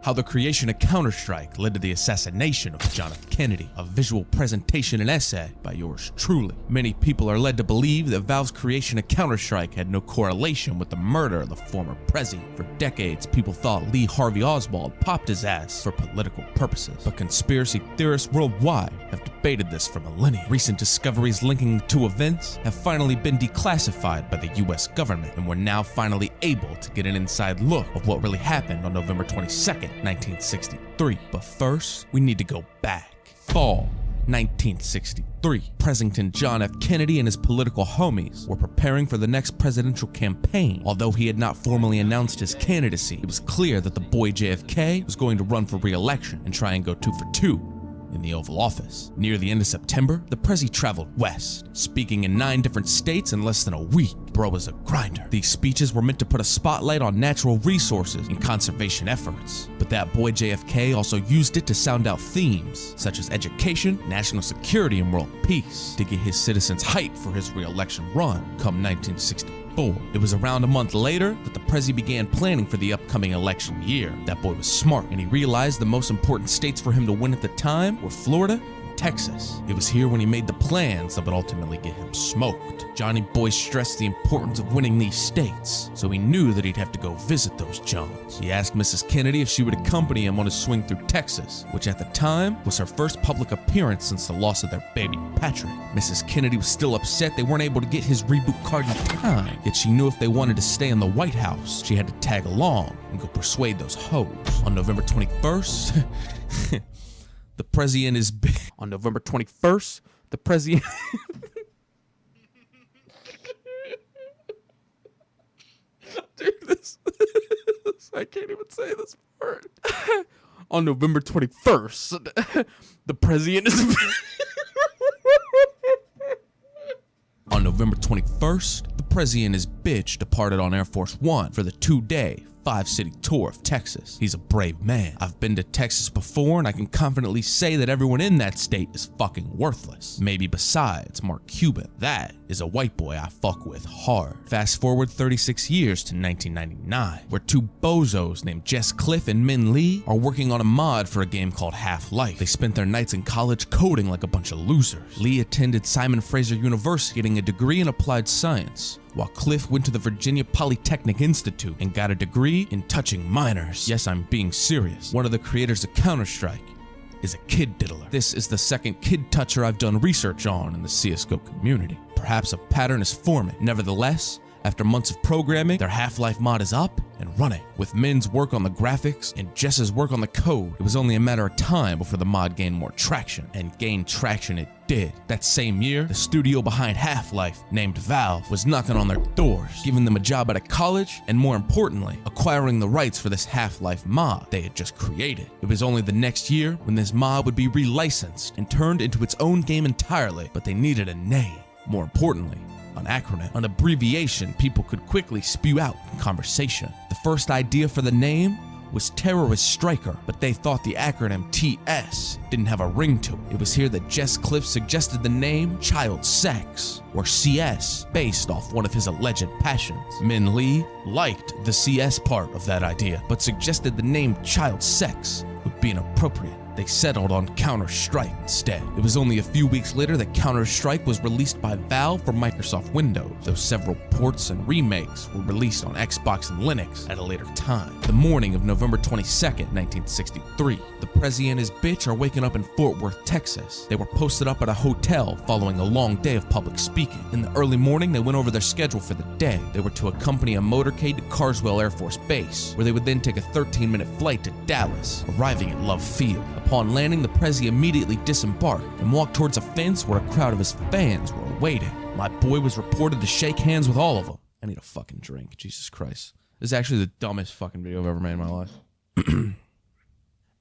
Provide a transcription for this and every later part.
How the creation of Counter-Strike led to the assassination of John F. Kennedy, a visual presentation and essay by yours truly. Many people are led to believe that Valve's creation of Counter-Strike had no correlation with the murder of the former president. For decades, people thought Lee Harvey Oswald popped his ass for political purposes, but conspiracy theorists worldwide have debated this for millennia. Recent discoveries linking the two events have finally been declassified by the US government, and we're now finally able to get an inside look of what really happened on November 22nd, 1963. But first, we need to go back. Fall 1963. President John F. Kennedy and his political homies were preparing for the next presidential campaign. Although he had not formally announced his candidacy, it was clear that the boy JFK was going to run for re-election and try and go 2 for 2 in the Oval Office. Near the end of September, the Prezi traveled west, speaking in 9 different states in less than a week. Bro was a grinder. These speeches were meant to put a spotlight on natural resources and conservation efforts, but that boy JFK also used it to sound out themes such as education, national security, and world peace to get his citizens hyped for his re-election run come 1964. It was around a month later that the Prezi began planning for the upcoming election year. That boy was smart, and he realized the most important states for him to win at the time were Florida and Texas. It was here when he made the plans that would ultimately get him smoked. Johnny Boy stressed the importance of winning these states, so he knew that he'd have to go visit those Johns. He asked Mrs. Kennedy if she would accompany him on his swing through Texas, which at the time was her first public appearance since the loss of their baby Patrick. Mrs. Kennedy was still upset they weren't able to get his reboot card in time, yet she knew if they wanted to stay in the White House, she had to tag along and go persuade those hoes. On November 21st, the President is on November 21st, the President Dude, this I can't even say this part. On November 21st, the President is On November 21st, the President and his bitch departed on Air Force One for the 2-day 5-city tour of Texas. He's a brave man. I've been to Texas before, and I can confidently say that everyone in that state is fucking worthless. Maybe besides Mark Cuban. That is a white boy I fuck with hard. Fast forward 36 years to 1999, where 2 bozos named Jess Cliff and Min Lee are working on a mod for a game called Half-Life. They spent their nights in college coding like a bunch of losers. Lee attended Simon Fraser University getting a degree in applied science, while Cliff went to the Virginia Polytechnic Institute and got a degree in touching minors. Yes, I'm being serious. One of the creators of Counter-Strike is a kid diddler. This is the second kid toucher I've done research on in the CSGO community. Perhaps a pattern is forming. Nevertheless, after months of programming, their Half-Life mod is up and running. With Min's work on the graphics and Jess's work on the code, it was only a matter of time before the mod gained more traction, and gained traction it did. That same year, the studio behind Half-Life, named Valve, was knocking on their doors, giving them a job at a college, and more importantly, acquiring the rights for this Half-Life mod they had just created. It was only the next year when this mod would be relicensed and turned into its own game entirely, but they needed a name. More importantly, an acronym, an abbreviation people could quickly spew out in conversation. The first idea for the name was Terrorist Striker, but they thought the acronym TS didn't have a ring to it. It was here that Jess Cliff suggested the name Child Sex, or CS, based off one of his alleged passions. Min Lee liked the CS part of that idea, but suggested the name Child Sex would be inappropriate. They settled on Counter-Strike instead. It was only a few weeks later that Counter-Strike was released by Valve for Microsoft Windows, though several ports and remakes were released on Xbox and Linux at a later time. The morning of November 22nd, 1963, the Prezi and his bitch are waking up in Fort Worth, Texas. They were posted up at a hotel following a long day of public speaking. In the early morning, they went over their schedule for the day. They were to accompany a motorcade to Carswell Air Force Base, where they would then take a 13-minute flight to Dallas, arriving at Love Field. Upon landing, the Prezi immediately disembarked and walked towards a fence where a crowd of his fans were awaiting. My boy was reported to shake hands with all of them. I need a fucking drink, Jesus Christ. This is actually the dumbest fucking video I've ever made in my life.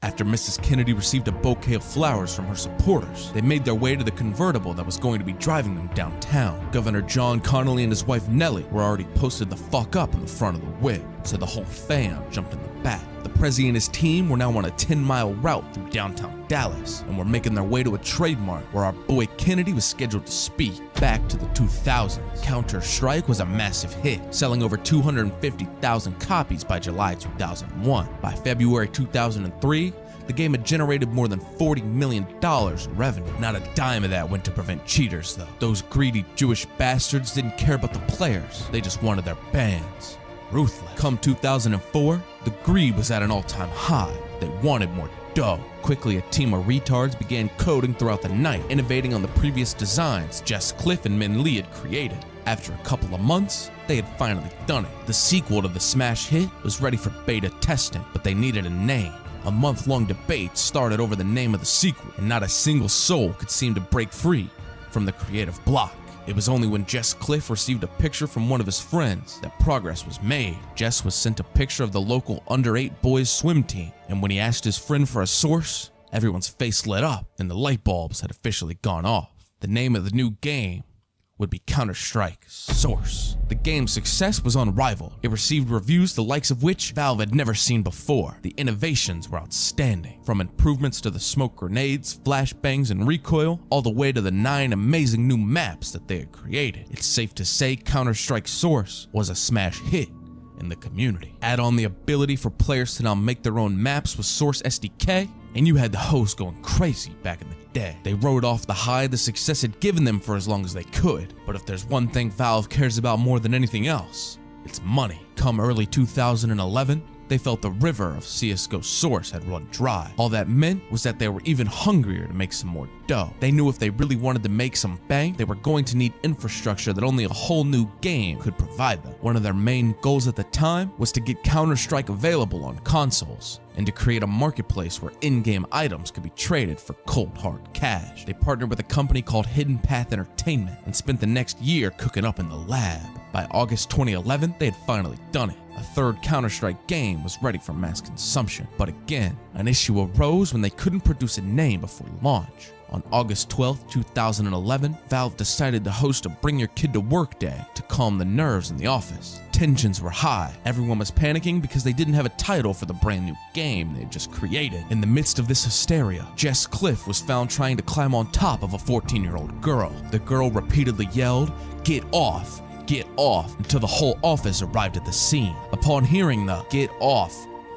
After Mrs. Kennedy received a bouquet of flowers from her supporters, they made their way to the convertible that was going to be driving them downtown. Governor John Connolly and his wife Nellie were already posted the fuck up in the front of the whip. so the whole fam jumped in the back. The Prezi and his team were now on a 10-mile route through downtown Dallas and were making their way to a trademark where our boy Kennedy was scheduled to speak. Back to the 2000s, Counter-Strike was a massive hit, selling over 250,000 copies by July 2001. By February 2003, the game had generated more than $40 million in revenue. Not a dime of that went to prevent cheaters, though. Those greedy Jewish bastards didn't care about the players. They just wanted their bans. Ruthless. Come 2004, the greed was at an all-time high. They wanted more dough. Quickly, a team of retards began coding throughout the night, innovating on the previous designs Jess Cliff and Min Lee had created. After a couple of months, they had finally done it. The sequel to the smash hit was ready for beta testing, but they needed a name. A month-long debate started over the name of the sequel, and not a single soul could seem to break free from the creative block. It was only when Jess Cliff received a picture from one of his friends that progress was made. Jess was sent a picture of the local under-8 boys swim team, and when he asked his friend for a source, everyone's face lit up and the light bulbs had officially gone off. The name of the new game would be Counter-Strike Source. The game's success was unrivaled. It received reviews the likes of which Valve had never seen before. The innovations were outstanding, from improvements to the smoke grenades, flashbangs, and recoil, all the way to the 9 amazing new maps that they had created. It's safe to say Counter-Strike Source was a smash hit in the community. Add on the ability for players to now make their own maps with Source SDK, and you had the hosts going crazy back in the day. They rode off the high the success had given them for as long as they could. But if there's one thing Valve cares about more than anything else, it's money. Come early 2011, they felt the river of CSGO Source had run dry. All that meant was that they were even hungrier to make some more dough. They knew if they really wanted to make some bank, they were going to need infrastructure that only a whole new game could provide them. One of their main goals at the time was to get Counter-Strike available on consoles, and to create a marketplace where in-game items could be traded for cold hard cash. They partnered with a company called Hidden Path Entertainment and spent the next year cooking up in the lab. By August 2011, they had finally done it. A third Counter-Strike game was ready for mass consumption. But again, an issue arose when they couldn't produce a name before launch. On August 12, 2011, Valve decided to host a Bring Your Kid to Work Day to calm the nerves in the office. Tensions were high. Everyone was panicking because they didn't have a title for the brand new game they had just created. In the midst of this hysteria, Jess Cliff was found trying to climb on top of a 14-year-old girl. The girl repeatedly yelled, "Get off! Get off!" until the whole office arrived at the scene. Upon hearing the "Get off!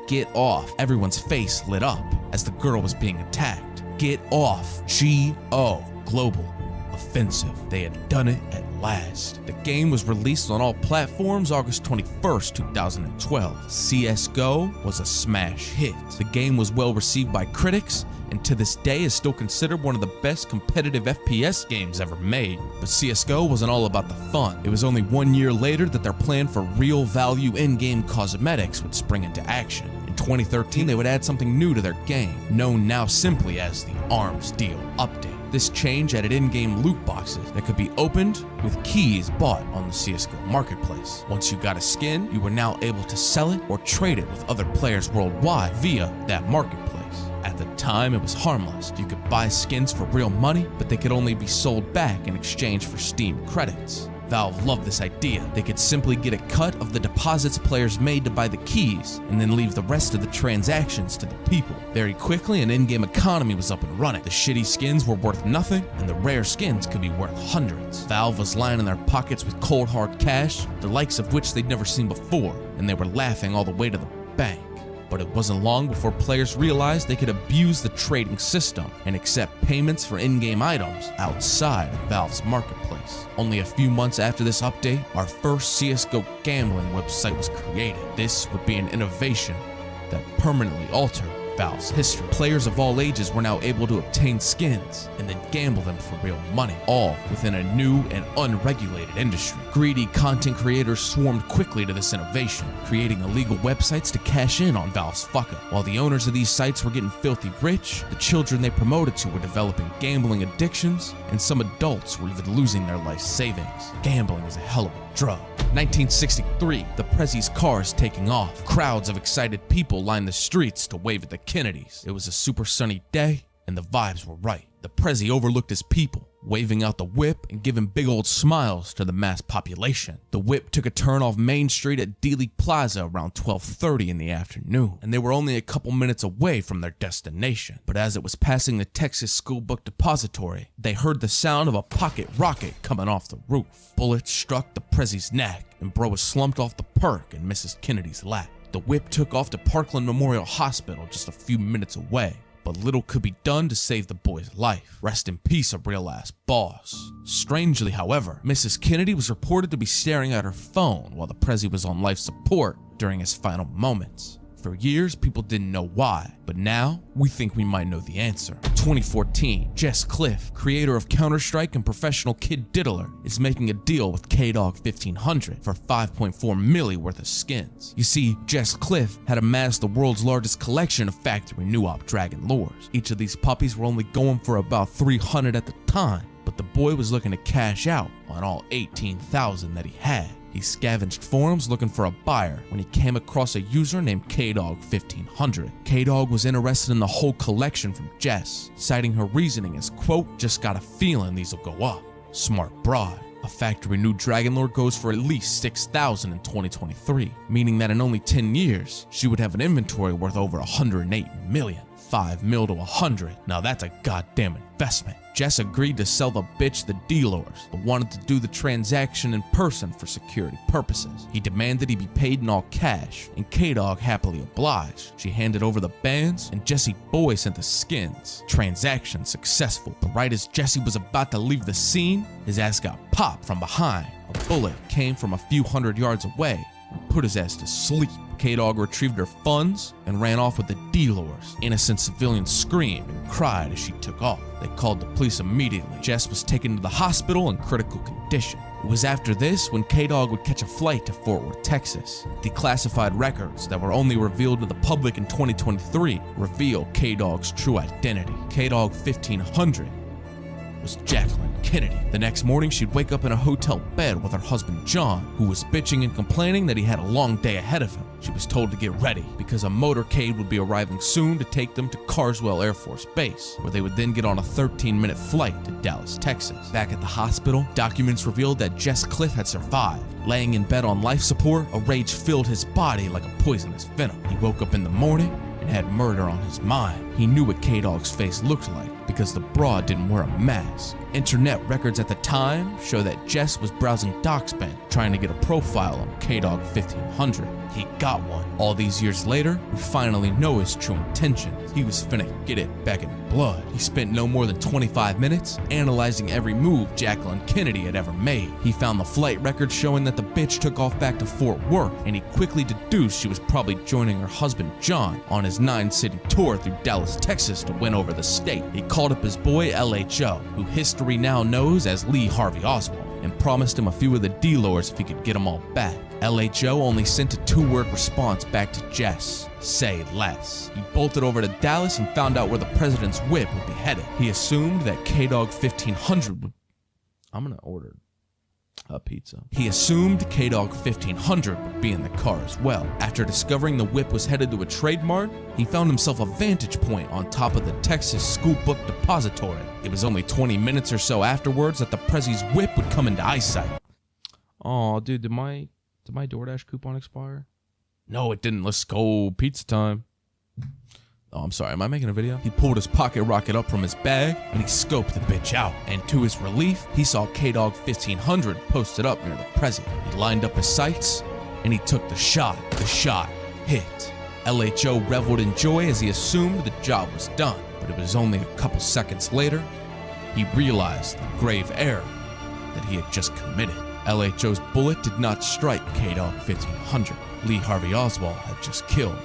Get off!" everyone's face lit up as the girl was being attacked. Get off. G-O. Global Offensive. They had done it at last. The game was released on all platforms August 21st, 2012. CSGO was a smash hit. The game was well received by critics, and to this day is still considered one of the best competitive FPS games ever made. But CSGO wasn't all about the fun. It was only 1 year later that their plan for real value in-game cosmetics would spring into action. In 2013, they would add something new to their game, known now simply as the Arms Deal Update. This change added in-game loot boxes that could be opened with keys bought on the CSGO marketplace. Once you got a skin, you were now able to sell it or trade it with other players worldwide via that marketplace. At the time, it was harmless. You could buy skins for real money, but they could only be sold back in exchange for Steam credits. Valve loved this idea. They could simply get a cut of the deposits players made to buy the keys, and then leave the rest of the transactions to the people. Very quickly, an in-game economy was up and running. The shitty skins were worth nothing, and the rare skins could be worth hundreds. Valve was lining their pockets with cold hard cash, the likes of which they'd never seen before, and they were laughing all the way to the bank. But it wasn't long before players realized they could abuse the trading system and accept payments for in-game items outside of Valve's marketplace. Only a few months after this update, our first CSGO gambling website was created. This would be an innovation that permanently altered Valve's history. Players of all ages were now able to obtain skins and then gamble them for real money, all within a new and unregulated industry. Greedy content creators swarmed quickly to this innovation, creating illegal websites to cash in on Valve's fuck-up. While the owners of these sites were getting filthy rich, the children they promoted to were developing gambling addictions, and some adults were even losing their life savings. Gambling is a hell of a drug. 1963, the Prezi's car is taking off. Crowds of excited people lined the streets to wave at the Kennedys. It was a super sunny day, And the vibes were right. The Prezi overlooked his people, waving out the whip and giving big old smiles to the mass population. The whip took a turn off Main Street at Dealey Plaza around 12:30 in the afternoon, and they were only a couple minutes away from their destination. But as it was passing the Texas School Book Depository, they heard the sound of a pocket rocket coming off the roof. Bullets struck the Prezi's neck, and bro was slumped off the perk in Mrs. Kennedy's lap. The whip took off to Parkland Memorial Hospital just a few minutes away, but little could be done to save the boy's life. Rest in peace, a real-ass boss. Strangely, however, Mrs. Kennedy was reported to be staring at her phone while the Prezi was on life support during his final moments. For years, people didn't know why, but now we think we might know the answer. 2014, Jess Cliff, creator of Counter-Strike and professional kid diddler, is making a deal with K-Dog 1500 for $5.4 million worth of skins. You see, Jess Cliff had amassed the world's largest collection of factory Nuop Dragon lures. Each of these puppies were only going for about 300 at the time, but the boy was looking to cash out on all 18,000 that he had. He scavenged forums looking for a buyer when he came across a user named K-Dog 1500. K-Dog was interested in the whole collection from Jess, citing her reasoning as, quote, "just got a feeling these'll go up." Smart broad. A factory new Dragon Lore goes for at least 6,000 in 2023, meaning that in only 10 years, she would have an inventory worth over 108 million. 5 mil to 100. Now that's a goddamn investment. Jess agreed to sell the bitch the D-Lores, but wanted to do the transaction in person for security purposes. He demanded he be paid in all cash, and K-Dog happily obliged. She handed over the bands, and Jesse Boy sent the skins. Transaction successful, but right as Jesse was about to leave the scene, his ass got popped from behind. A bullet came from a few hundred yards away and put his ass to sleep. K-Dog retrieved her funds and ran off with the D-Lores. Innocent civilians screamed and cried as she took off. They called the police immediately. Jess was taken to the hospital in critical condition. It was after this when K-Dog would catch a flight to Fort Worth, Texas. Declassified records that were only revealed to the public in 2023 reveal K-Dog's true identity. K-Dog 1500 was Jacqueline Kennedy. The next morning, she'd wake up in a hotel bed with her husband John, who was bitching and complaining that he had a long day ahead of him. She was told to get ready because a motorcade would be arriving soon to take them to Carswell Air Force Base, where they would then get on a 13-minute flight to Dallas, Texas. Back at the hospital, documents revealed that Jess Cliff had survived. Laying in bed on life support, a rage filled his body like a poisonous venom. He woke up in the morning and had murder on his mind. He knew what K-Dog's face looked like because the broad didn't wear a mask. Internet records at the time show that Jess was browsing DocsBen, trying to get a profile on K-Dog 1500. He got one. All these years later, we finally know his true intentions. He was finna get it back in blood. He spent no more than 25 minutes analyzing every move Jacqueline Kennedy had ever made. He found the flight records showing that the bitch took off back to Fort Worth, and he quickly deduced she was probably joining her husband John on his 9-city tour through Dallas, Texas to win over the state. He called up his boy LHO, who history now knows as Lee Harvey Oswald, and promised him a few of the D-Lores if he could get them all back. LHO only sent a 2-word response back to Jess: say less. He bolted over to Dallas and found out where the president's whip would be headed. He assumed that K-Dog 1500 would... I'm gonna order a pizza. He assumed K-Dog 1500 would be in the car as well. After discovering the whip was headed to a trade mart, he found himself a vantage point on top of the Texas School Book Depository. It was only 20 minutes or so afterwards that the Prezi's whip would come into eyesight. Oh, dude, did my DoorDash coupon expire? No, it didn't. Let's go. Pizza time. Oh, I'm sorry. Am I making a video? He pulled his pocket rocket up from his bag and he scoped the bitch out. And to his relief, he saw K-Dog 1500 posted up near the Prezi. He lined up his sights and he took the shot. The shot hit. LHO reveled in joy as he assumed the job was done. But it was only a couple seconds later, he realized the grave error that he had just committed. LHO's bullet did not strike K-Dog 1500. Lee Harvey Oswald had just killed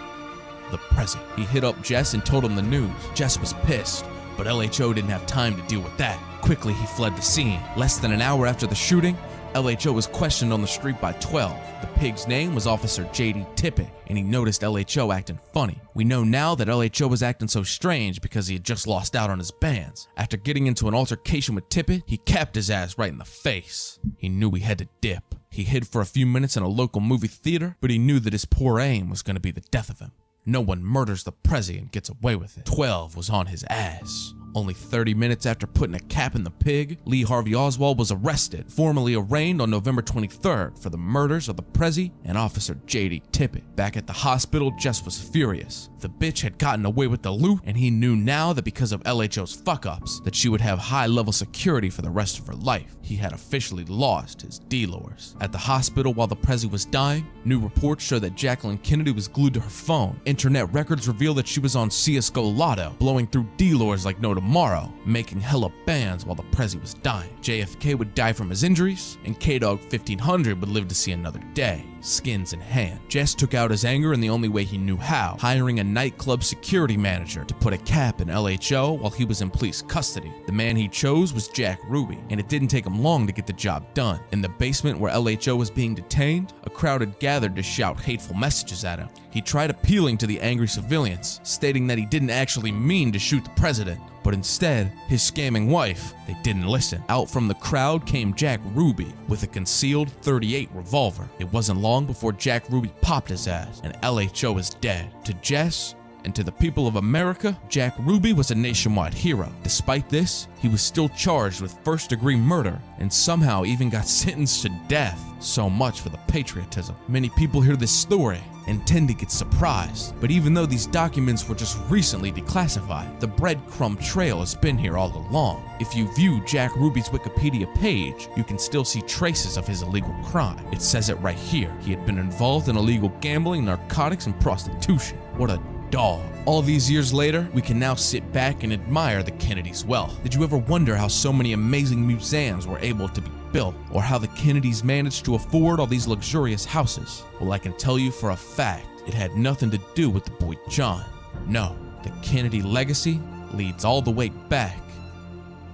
the Prezi. He hit up Jess and told him the news. Jess was pissed, but LHO didn't have time to deal with that. Quickly, he fled the scene. Less than an hour after the shooting, LHO was questioned on the street by 12. The pig's name was Officer J.D. Tippett, and he noticed LHO acting funny. We know now that LHO was acting so strange because he had just lost out on his bands. After getting into an altercation with Tippett, he capped his ass right in the face. He knew he had to dip. He hid for a few minutes in a local movie theater, but he knew that his poor aim was going to be the death of him. No one murders the president and gets away with it. 12 was on his ass. Only 30 minutes after putting a cap in the pig, Lee Harvey Oswald was arrested, formally arraigned on November 23rd for the murders of the Prezi and Officer J.D. Tippit. Back at the hospital, Jess was furious. The bitch had gotten away with the loot, and he knew now that because of LHO's fuck-ups, that she would have high-level security for the rest of her life. He had officially lost his D-lores. At the hospital while the Prezi was dying, new reports show that Jacqueline Kennedy was glued to her phone. Internet records reveal that she was on CSGO Lotto, blowing through D-lores like no tomorrow, making hella bands while the Prezi was dying. JFK would die from his injuries, and K-Dog 1500 would live to see another day, skins in hand. Jess took out his anger in the only way he knew how, hiring a nightclub security manager to put a cap in LHO while he was in police custody. The man he chose was Jack Ruby, and it didn't take him long to get the job done. In the basement where LHO was being detained, a crowd had gathered to shout hateful messages at him. He tried appealing to the angry civilians, stating that he didn't actually mean to shoot the president, but instead, his scamming wife. They didn't listen. Out from the crowd came Jack Ruby with a concealed .38 revolver. It wasn't long before Jack Ruby popped his ass, and LHO is dead. To Jess, and to the people of America, Jack Ruby was a nationwide hero. Despite this, he was still charged with first-degree murder and somehow even got sentenced to death. So much for the patriotism. Many people hear this story and tend to get surprised, but even though these documents were just recently declassified, the breadcrumb trail has been here all along. If you view Jack Ruby's Wikipedia page, you can still see traces of his illegal crime. It says it right here. He had been involved in illegal gambling, narcotics, and prostitution. What a dog. All these years later, we can now sit back and admire the Kennedys' wealth. Did you ever wonder how so many amazing museums were able to be built, or how the Kennedys managed to afford all these luxurious houses? Well, I can tell you for a fact, it had nothing to do with the boy John. No, the Kennedy legacy leads all the way back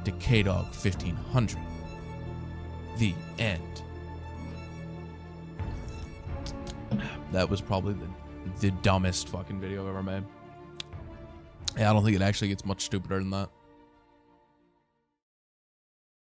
to K-Dog 1500. The end. That was probably the dumbest fucking video I've ever made. Yeah, I don't think it actually gets much stupider than that.